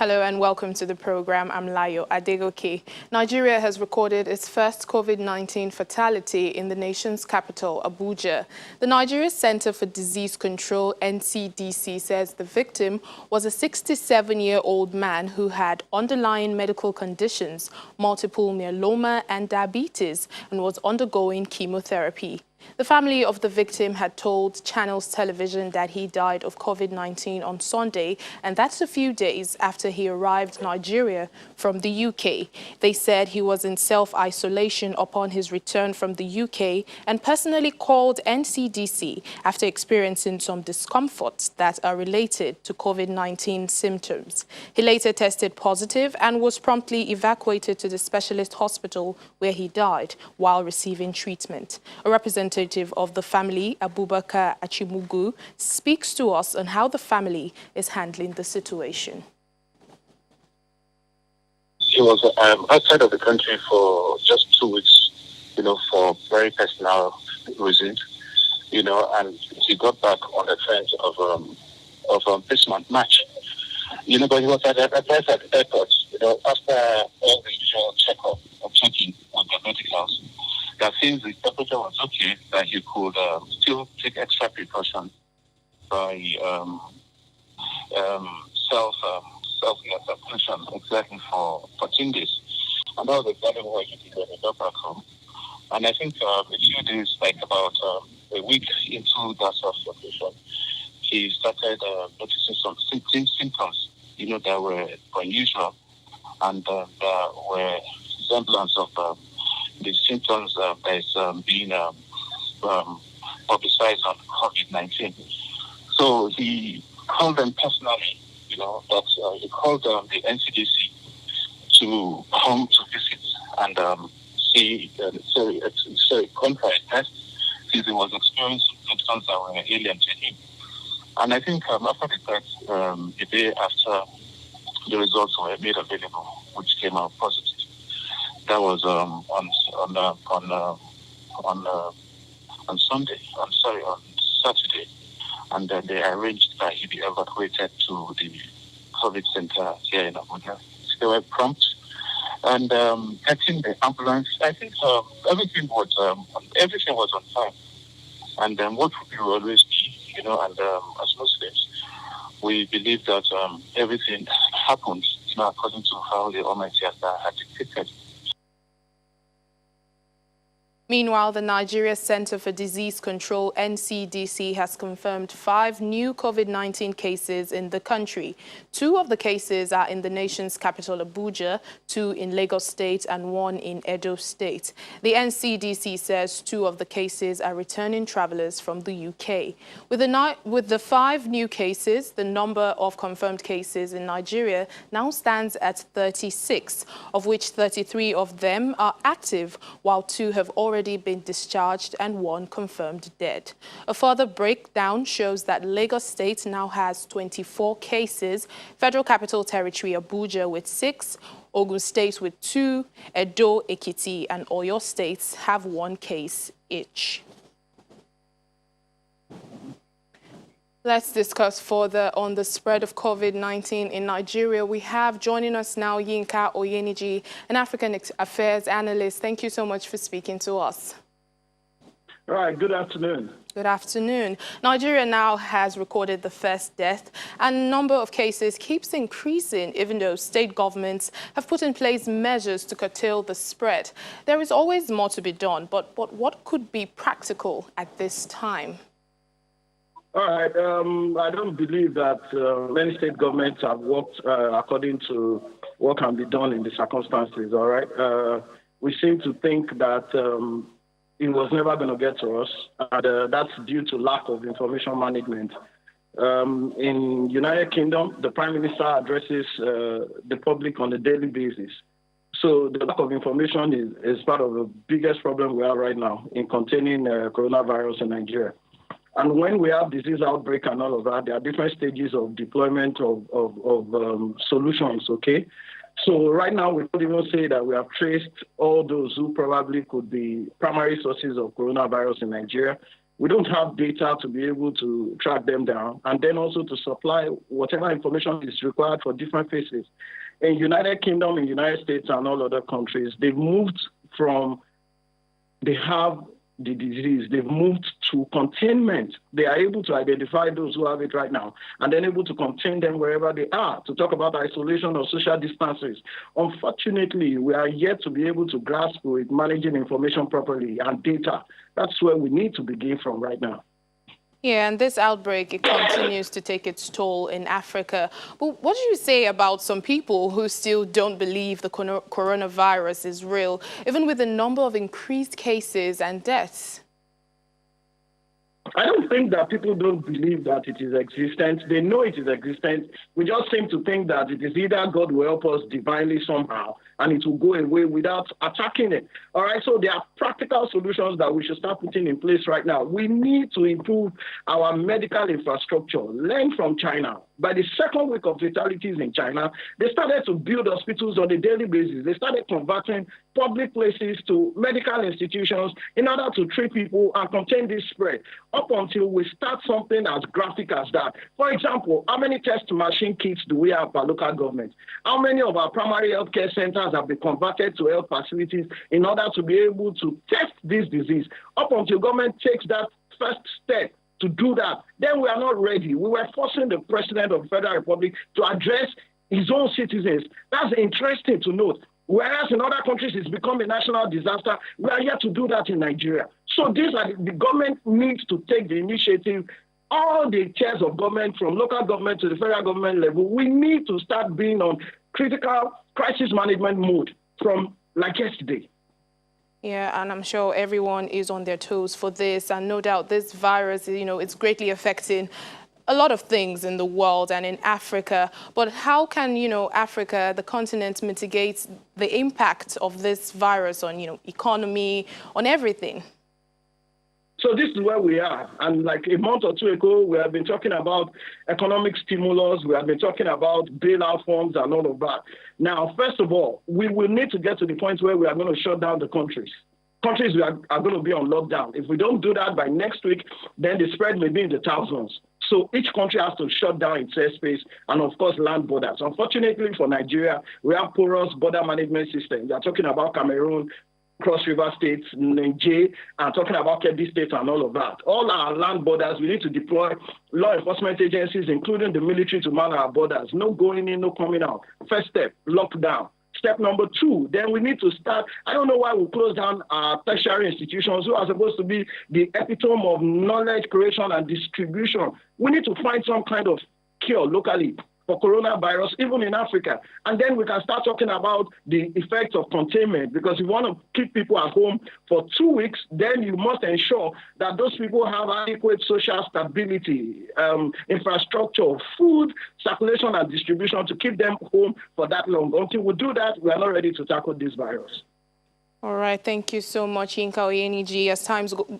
Hello and welcome to the program. I'm Layo Adegoke. Nigeria has recorded its first COVID-19 fatality in the nation's capital, Abuja. The Nigeria Center for Disease Control, NCDC, says the victim was a 67-year-old man who had underlying medical conditions, multiple myeloma and diabetes, and was undergoing chemotherapy. The family of the victim had told Channels Television that he died of COVID-19 on Sunday, and that's a few days after he arrived in Nigeria from the UK. They said he was in self-isolation upon his return from the UK and personally called NCDC after experiencing some discomforts that are related to COVID-19 symptoms. He later tested positive and was promptly evacuated to the specialist hospital where he died while receiving treatment. A representative of the family, Abubakar Achimugu, speaks to us on how the family is handling the situation. He was outside of the country for just 2 weeks, for very personal reasons, and he got back on the 10th of this month, March. But he was at the airport, after all the usual checkup or checking on the medicals. That since the temperature was okay, that he could still take extra precautions by self-isolation exactly for 14 days. And that was exactly what he did when he got back home. And I think a few days, like about a week into that self-isolation, he started noticing some symptoms, that were unusual and that were semblance of the symptoms that is being publicized on COVID-19. So he called them personally, that he called the NCDC to come to visit and see, contrary test, since he was experiencing symptoms that were alien to him. And I think after the test, the day after the results were made available, which came out positive, that was on Saturday, and then they arranged that he be evacuated to the COVID center here in Abuja. They were prompt and getting the ambulance. I think everything was on time. And what we will always be, and as Muslims, we believe that everything happened, according to how the Almighty Allah had dictated. Meanwhile, the Nigeria Center for Disease Control, NCDC, has confirmed 5 new COVID-19 cases in the country. 2 of the cases are in the nation's capital, Abuja, 2 in Lagos State and 1 in Edo State. The NCDC says 2 of the cases are returning travelers from the UK. With the 5 new cases, the number of confirmed cases in Nigeria now stands at 36, of which 33 of them are active, while 2 have already been discharged and 1 confirmed dead. A further breakdown shows that Lagos State now has 24 cases, Federal Capital Territory Abuja with 6, Ogun State with 2, Edo, Ekiti and Oyo states have 1 case each. Let's discuss further on the spread of COVID-19 in Nigeria. We have joining us now Yinka Oyeniji, an African Affairs Analyst. Thank you so much for speaking to us. All right, good afternoon. Good afternoon. Nigeria now has recorded the first death, and the number of cases keeps increasing even though state governments have put in place measures to curtail the spread. There is always more to be done, but what could be practical at this time? All right. I don't believe that many state governments have worked according to what can be done in the circumstances. All right. We seem to think that it was never going to get to us, and that's due to lack of information management. In United Kingdom, the Prime Minister addresses the public on a daily basis. So the lack of information is part of the biggest problem we have right now in containing coronavirus in Nigeria. And when we have disease outbreak and all of that, there are different stages of deployment of solutions, okay? So right now, we don't even say that we have traced all those who probably could be primary sources of coronavirus in Nigeria. We don't have data to be able to track them down, and then also to supply whatever information is required for different phases. In United Kingdom, in United States, and all other countries, they've moved from, they have the disease, they've moved to containment. They are able to identify those who have it right now and then able to contain them wherever they are, to talk about isolation or social distances. Unfortunately, we are yet to be able to grasp with managing information properly and data. That's where we need to begin from right now. Yeah, and this outbreak, it continues to take its toll in Africa. But what do you say about some people who still don't believe the coronavirus is real, even with the number of increased cases and deaths? I don't think that people don't believe that it is existent. They know it is existent. We just seem to think that it is either God will help us divinely somehow and it will go away without attacking it. All right, so there are practical solutions that we should start putting in place right now. We need to improve our medical infrastructure. Learn from China. By the second week of fatalities in China, they started to build hospitals on a daily basis. They started converting public places to medical institutions in order to treat people and contain this spread, up until we start something as graphic as that. For example, how many test machine kits do we have per local government? How many of our primary healthcare centers have been converted to health facilities in order to be able to test this disease? Up until government takes that first step to do that, then we are not ready. We were forcing the President of the Federal Republic to address his own citizens. That's interesting to note. Whereas in other countries it's become a national disaster, we are yet to do that in Nigeria. So these are the government needs to take the initiative. All the tiers of government, from local government to the federal government level, we need to start being on critical crisis management mode from like yesterday. Yeah, and I'm sure everyone is on their toes for this. And no doubt this virus, it's greatly affecting a lot of things in the world and in Africa. But how can, Africa, the continent, mitigate the impact of this virus on, economy, on everything? So this is where we are. And like a month or two ago, we have been talking about economic stimulus. We have been talking about bailout funds and all of that. Now, first of all, we will need to get to the point where we are going to shut down the countries. Countries are going to be on lockdown. If we don't do that by next week, then the spread may be in the thousands. So each country has to shut down its airspace and, of course, land borders. Unfortunately for Nigeria, we have porous border management systems. We are talking about Cameroon, Cross River States, Niger, and talking about Kebbi State and all of that. All our land borders, we need to deploy law enforcement agencies, including the military, to man our borders. No going in, no coming out. First step, lockdown. Step number two, then we need to start. I don't know why we close down our tertiary institutions who are supposed to be the epitome of knowledge creation and distribution. We need to find some kind of cure locally for coronavirus, even in Africa. And then we can start talking about the effects of containment, because if you want to keep people at home for 2 weeks, then you must ensure that those people have adequate social stability, infrastructure, food, circulation and distribution to keep them home for that long. Until we do that, we are not ready to tackle this virus. All right, thank you so much, Yinka Oyeniji.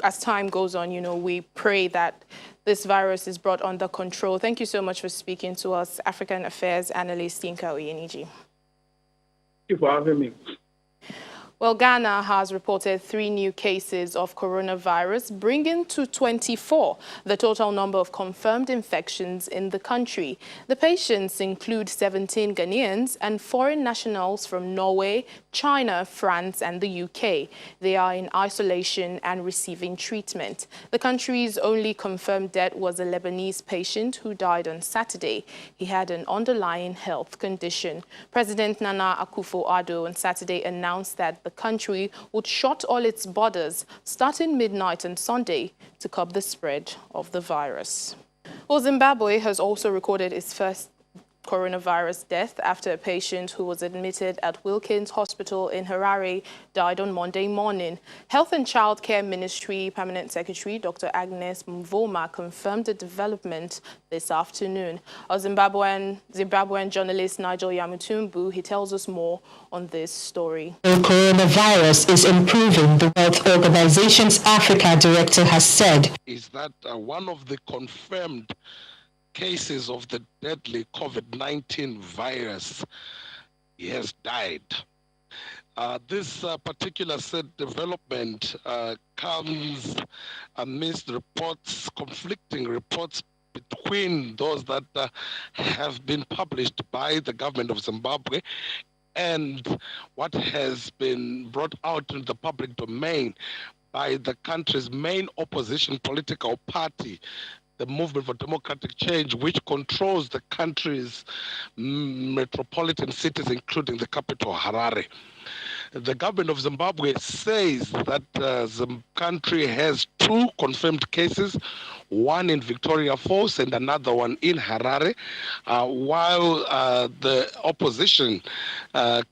As time goes on, we pray that this virus is brought under control. Thank you so much for speaking to us, African Affairs Analyst Yinka Oyeniji. Thank you for having me. Well, Ghana has reported 3 new cases of coronavirus, bringing to 24 the total number of confirmed infections in the country. The patients include 17 Ghanaians and foreign nationals from Norway, China, France, and the UK. They are in isolation and receiving treatment. The country's only confirmed death was a Lebanese patient who died on Saturday. He had an underlying health condition. President Nana Akufo-Addo on Saturday announced that the country would shut all its borders starting midnight on Sunday to curb the spread of the virus. Well, Zimbabwe has also recorded its first coronavirus death after a patient who was admitted at Wilkins Hospital in Harare died on Monday morning. Health and Child Care Ministry Permanent Secretary Dr. Agnes Mvoma confirmed the development this afternoon. Our Zimbabwean journalist Nigel Yamutumbu, he tells us more on this story. The coronavirus is improving, the World Organization's Africa director has said. Is that one of the confirmed cases of the deadly COVID-19 virus, he has died. This particular said development comes amidst reports, conflicting reports between those that have been published by the government of Zimbabwe and what has been brought out into the public domain by the country's main opposition political party, the Movement for Democratic Change, which controls the country's metropolitan cities, including the capital, Harare. The government of Zimbabwe says that the country has 2 confirmed cases, one in Victoria Falls and another one in Harare, while the opposition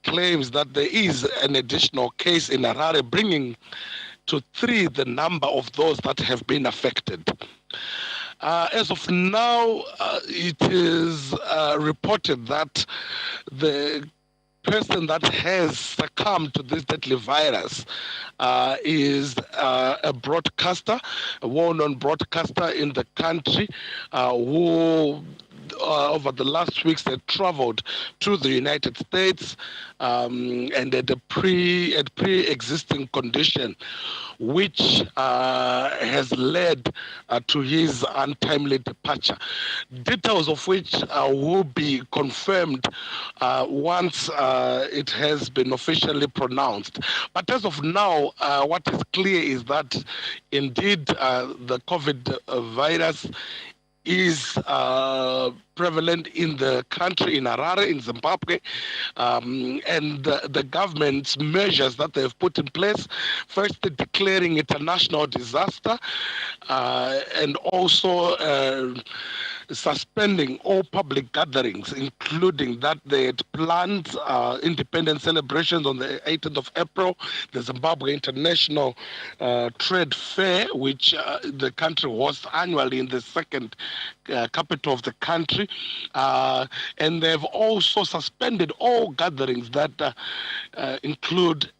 claims that there is an additional case in Harare, bringing to 3 the number of those that have been affected. As of now, it is reported that the person that has succumbed to this deadly virus is a broadcaster, a well-known broadcaster in the country who over the last weeks had traveled to the United States and had a pre-existing condition which has led to his untimely departure. Details of which will be confirmed once it has been officially pronounced. But as of now, what is clear is that indeed the COVID virus is prevalent in the country, in Harare, in Zimbabwe, and the government's measures that they've put in place, first declaring it a national disaster, and also suspending all public gatherings, including that they had planned independence celebrations on the 18th of April, the Zimbabwe International Trade Fair, which the country hosts annually in the second capital of the country. And they've also suspended all gatherings that include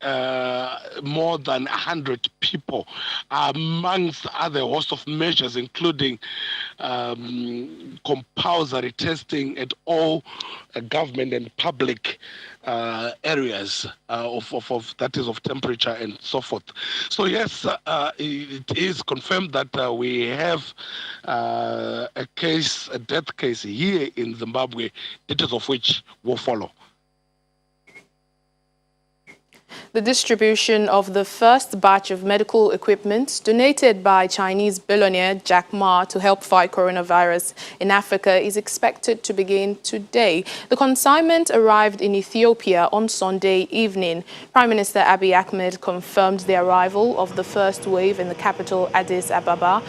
more than 100 people, amongst other host of measures, including compulsory testing at all government and public areas of that is of temperature and so forth. So yes, it is confirmed that we have a death case here in Zimbabwe, details of which will follow. The distribution of the first batch of medical equipment donated by Chinese billionaire Jack Ma to help fight coronavirus in Africa is expected to begin today. The consignment arrived in Ethiopia on Sunday evening. Prime Minister Abiy Ahmed confirmed the arrival of the first wave in the capital Addis Ababa,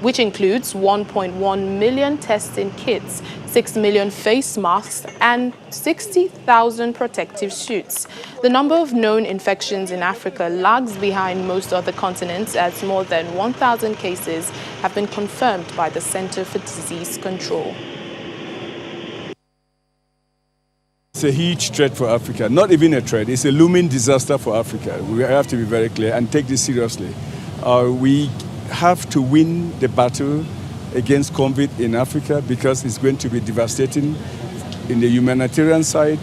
which includes 1.1 million testing kits, 6 million face masks, and 60,000 protective suits. The number of known infections in Africa lags behind most other continents, as more than 1,000 cases have been confirmed by the Center for Disease Control. It's a huge threat for Africa. Not even a threat, it's a looming disaster for Africa. We have to be very clear and take this seriously. We have to win the battle against COVID in Africa because it's going to be devastating in the humanitarian side,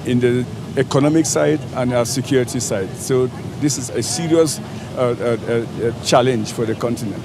in the economic side, and our security side. So this is a serious challenge for the continent.